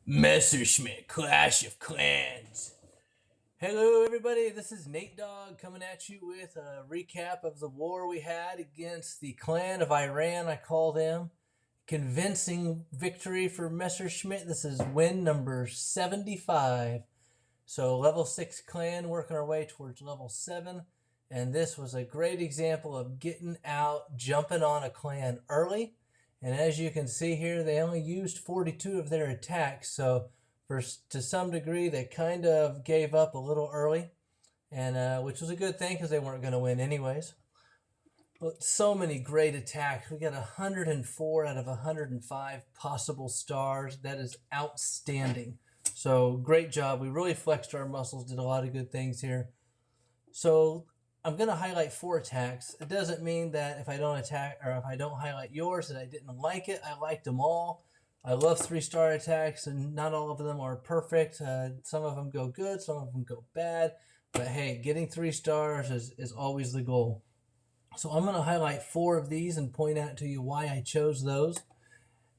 Messerschmitt Clash of Clans. Hello, everybody. This is Nate Dogg coming at you with a recap of the war we had against the clan of Iran. I call them convincing victory for Messerschmitt. This is win number 75. So, level 6 clan working our way towards level 7. And this was a great example of getting out, jumping on a clan early. And as you can see here, they only used 42 of their attacks. So to some degree, they kind of gave up a little early, and which was a good thing because they weren't going to win anyways. But so many great attacks. We got 104 out of 105 possible stars. That is outstanding. So great job. We really flexed our muscles, did a lot of good things here. So I'm going to highlight 4 attacks. It doesn't mean that if I don't attack or if I don't highlight yours that I didn't like it. I liked them all. I love 3-star attacks, and not all of them are perfect. Some of them go good, some of them go bad. But hey, getting 3 stars is always the goal. So I'm going to highlight 4 of these and point out to you why I chose those.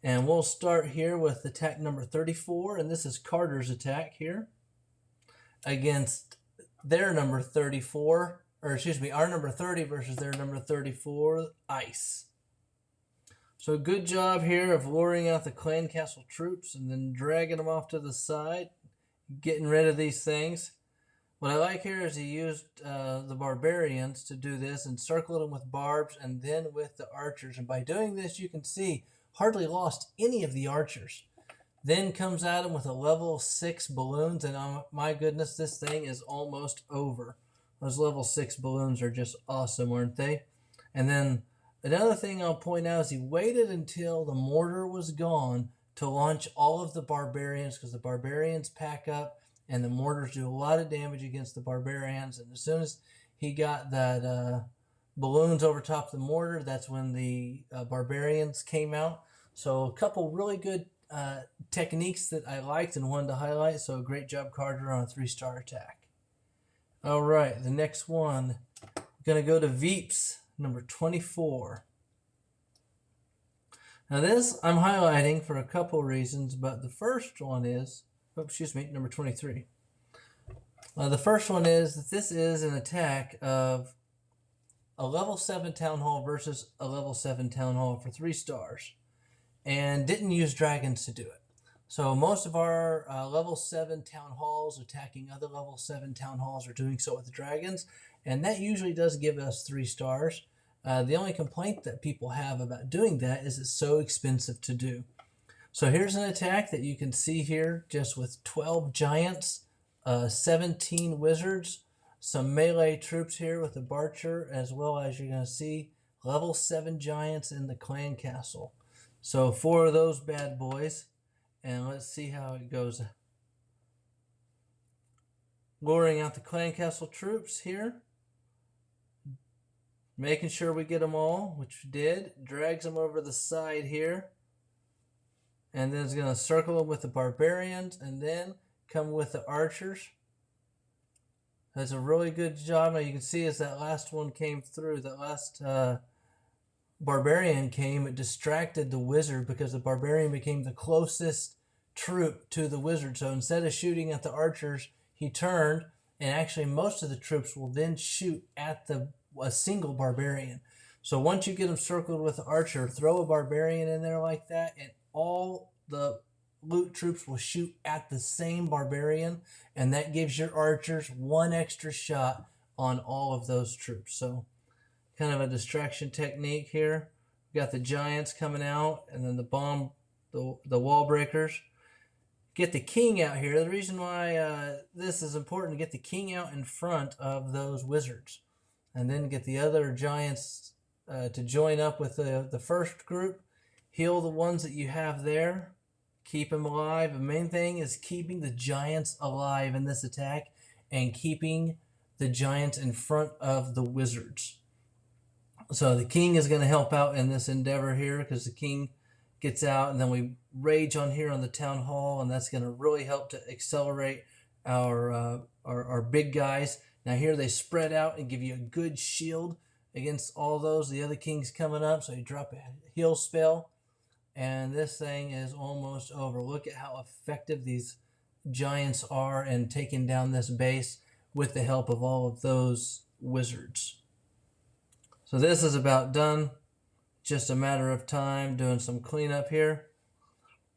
And we'll start here with attack number 34, and this is Carter's attack here against their number 34. Or excuse me, our number 30 versus their number 34, Ice. So good job here of luring out the clan castle troops and then dragging them off to the side, getting rid of these things. What I like here is he used the barbarians to do this and circled them with barbs and then with the archers. And by doing this, you can see hardly lost any of the archers. Then comes at him with a level 6 balloons, and oh my goodness, this thing is almost over. Those level 6 balloons are just awesome, aren't they? And then another thing I'll point out is he waited until the mortar was gone to launch all of the barbarians, because the barbarians pack up and the mortars do a lot of damage against the barbarians. And as soon as he got that balloons over top of the mortar, that's when the barbarians came out. So a couple really good techniques that I liked and wanted to highlight. So great job, Carter, on a 3-star attack. All right, the next one, I'm going to go to Veeps, number 24. Now this I'm highlighting for a couple reasons, but the first one is, number 23. The first one is that this is an attack of a level 7 town hall versus a level 7 town hall for 3 stars, and didn't use dragons to do it. So most of our level 7 town halls attacking other level 7 town halls are doing so with dragons, and that usually does give us 3 stars. The only complaint that people have about doing that is it's so expensive to do. So here's an attack that you can see here just with 12 giants, 17 wizards, some melee troops here with the Barcher, as well as you're going to see level 7 giants in the clan castle. So 4 of those bad boys. And let's see how it goes. Luring out the clan castle troops here. Making sure we get them all, which we did. Drags them over the side here. And then it's going to circle them with the barbarians. And then come with the archers. That's a really good job. Now you can see as that last one came through, that last barbarian came, it distracted the wizard because the barbarian became the closest troop to the wizard. So instead of shooting at the archers, he turned, and actually most of the troops will then shoot at a single barbarian. So once you get them circled with the archer, throw a barbarian in there like that, and all the loot troops will shoot at the same barbarian, and that gives your archers 1 extra shot on all of those troops. So kind of a distraction technique here. We got the giants coming out, and then the wall breakers. Get the king out here. The reason why this is important to get the king out in front of those wizards, and then get the other giants to join up with the first group. Heal the ones that you have there. Keep them alive. The main thing is keeping the giants alive in this attack and keeping the giants in front of the wizards. So the king is going to help out in this endeavor here because the king gets out, and then we rage on here on the town hall, and that's going to really help to accelerate our big guys. Now here they spread out and give you a good shield against all those. The other king's coming up, so you drop a heal spell, and this thing is almost over. Look at how effective these giants are in taking down this base with the help of all of those wizards. So this is about done. Just a matter of time doing some cleanup here.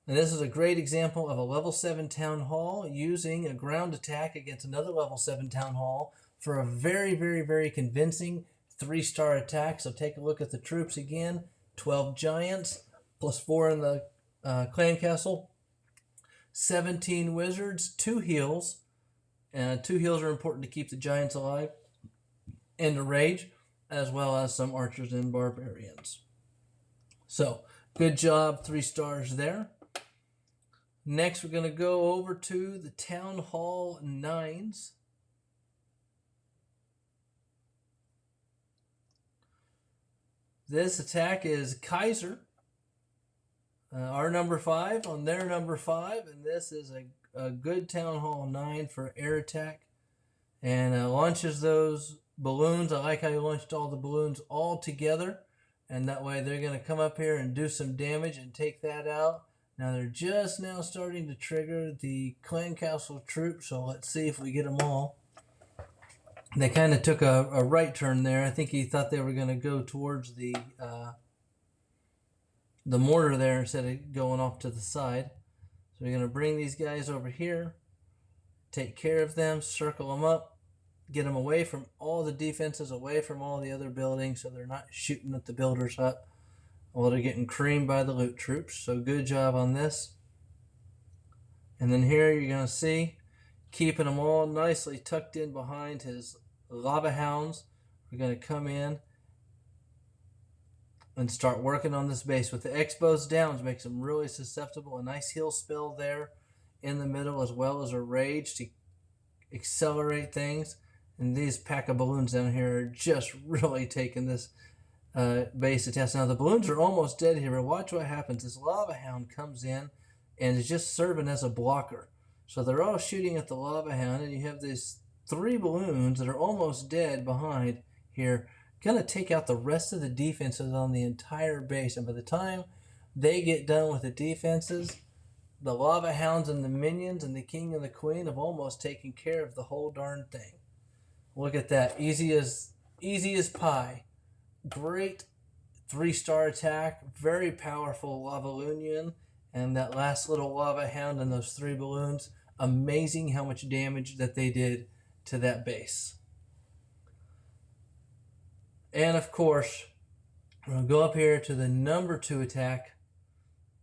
And this is a great example of a level 7 town hall using a ground attack against another level 7 town hall for a very, very, very convincing 3-star attack. So take a look at the troops again. 12 giants plus 4 in the clan castle. 17 wizards, 2 heals. 2 heals are important to keep the giants alive and to rage, as well as some archers and barbarians. So, good job, 3 stars there. Next, we're going to go over to the Town Hall 9s. This attack is Kaiser, our number 5 on their number 5, and this is a good Town Hall 9 for air attack, and launches those balloons. I like how you launched all the balloons all together, and that way they're going to come up here and do some damage and take that out. Now they're just now starting to trigger the clan castle troops, so let's see if we get them all. They kind of took a right turn there. I think he thought they were going to go towards the mortar there instead of going off to the side. So we're going to bring these guys over here, take care of them, circle them up, get them away from all the defenses, away from all the other buildings, so they're not shooting at the builder's hut. Well, they're getting creamed by the loot troops, so good job on this. And then here you're going to see, keeping them all nicely tucked in behind his lava hounds. We're going to come in and start working on this base. With the Expos downs, makes them really susceptible. A nice heal spell there in the middle, as well as a rage to accelerate things. And these pack of balloons down here are just really taking this base to test. Now the balloons are almost dead here, but watch what happens. This lava hound comes in and is just serving as a blocker. So they're all shooting at the lava hound, and you have these 3 balloons that are almost dead behind here, gonna take out the rest of the defenses on the entire base. And by the time they get done with the defenses, the lava hounds and the minions and the king and the queen have almost taken care of the whole darn thing. Look at that, easy as pie. Great 3-star attack, very powerful Lavalunian, and that last little lava hound and those 3 balloons, amazing how much damage that they did to that base. And of course, we're going to go up here to the number 2 attack,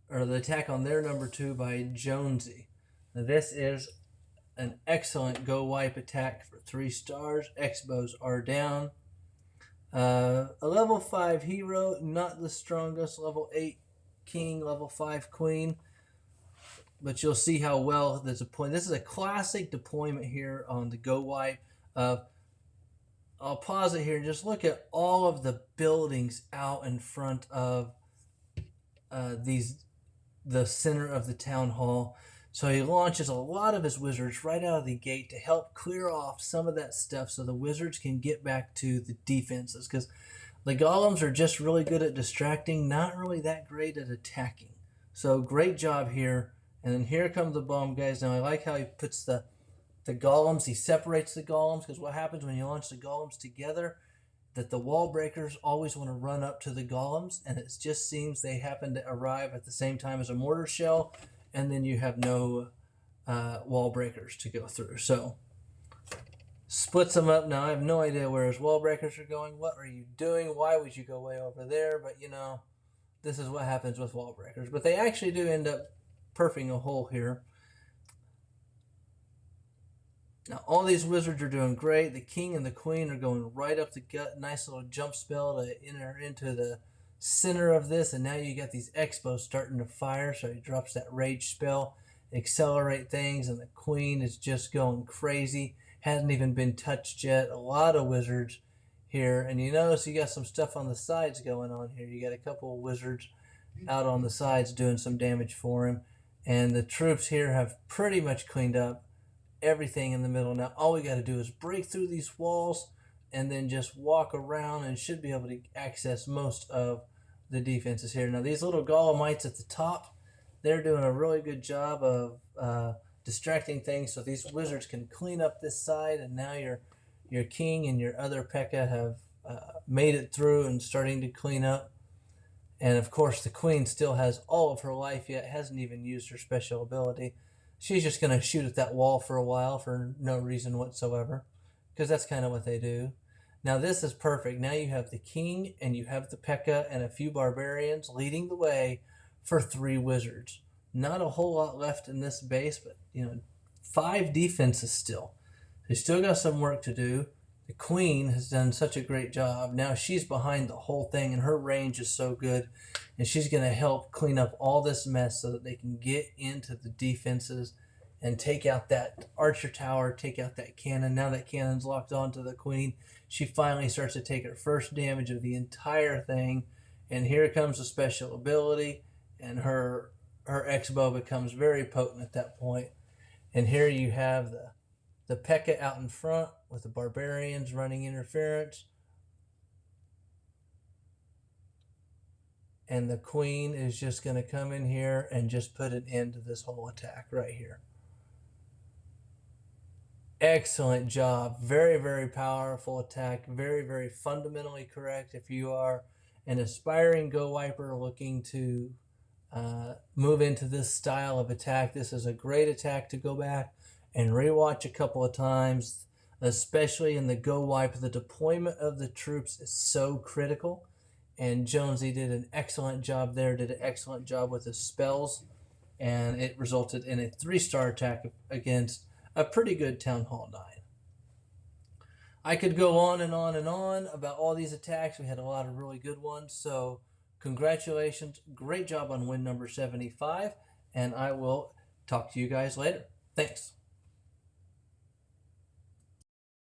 or the attack on their number 2 by Jonesy. Now this is an excellent go wipe attack for 3 stars. Expos are down. A level 5 hero, not the strongest. Level 8 king, level 5 queen. But you'll see how well this deployment. This is a classic deployment here on the go wipe. I'll pause it here and just look at all of the buildings out in front of the center of the town hall. So he launches a lot of his wizards right out of the gate to help clear off some of that stuff so the wizards can get back to the defenses, because the golems are just really good at distracting, not really that great at attacking. So great job here. And then here come the bomb guys. Now I like how he puts the golems, he separates the golems, because what happens when you launch the golems together, that the wall breakers always want to run up to the golems, and it just seems they happen to arrive at the same time as a mortar shell, and then you have no wall breakers to go through. So splits them up. Now I have no idea where his wall breakers are going. What are you doing? Why would you go way over there? But you know, this is what happens with wall breakers. But they actually do end up perfing a hole here. Now all these wizards are doing great. The king and the queen are going right up the gut. Nice little jump spell to enter into the center of this, and now you got these Expos starting to fire, so he drops that rage spell, accelerate things, and the queen is just going crazy. Hasn't even been touched yet. A lot of wizards here, and you notice you got some stuff on the sides going on here. You got a couple of wizards out on the sides doing some damage for him, and the troops here have pretty much cleaned up everything in the middle. Now all we got to do is break through these walls and then just walk around, and should be able to access most of the defenses here. Now these little Golemites at the top, they're doing a really good job of distracting things, so these wizards can clean up this side. And now your king and your other P.E.K.K.A. have made it through and starting to clean up. And of course, the queen still has all of her life yet, hasn't even used her special ability. She's just going to shoot at that wall for a while for no reason whatsoever, because that's kind of what they do. Now this is perfect. Now you have the king and you have the P.E.K.K.A. and a few barbarians leading the way for 3 wizards. Not a whole lot left in this base, but 5 defenses still. They still got some work to do. The queen has done such a great job. Now she's behind the whole thing, and her range is so good, and she's going to help clean up all this mess so that they can get into the defenses and take out that archer tower, take out that cannon. Now that cannon's locked onto the queen, she finally starts to take her first damage of the entire thing, and here comes a special ability, and her X-bow becomes very potent at that point. And here you have the P.E.K.K.A. out in front with the barbarians running interference. And the queen is just going to come in here and just put an end to this whole attack right here. Excellent job. Very, very powerful attack. Very, very fundamentally correct. If you are an aspiring Go Wiper looking to move into this style of attack, this is a great attack to go back and rewatch a couple of times, especially in the Go Wipe. The deployment of the troops is so critical, and Jonesy did an excellent job there, did an excellent job with his spells, and it resulted in a 3-star attack against a pretty good Town Hall 9. I could go on and on and on about all these attacks. We had a lot of really good ones, so congratulations. Great job on win number 75, and I will talk to you guys later. Thanks.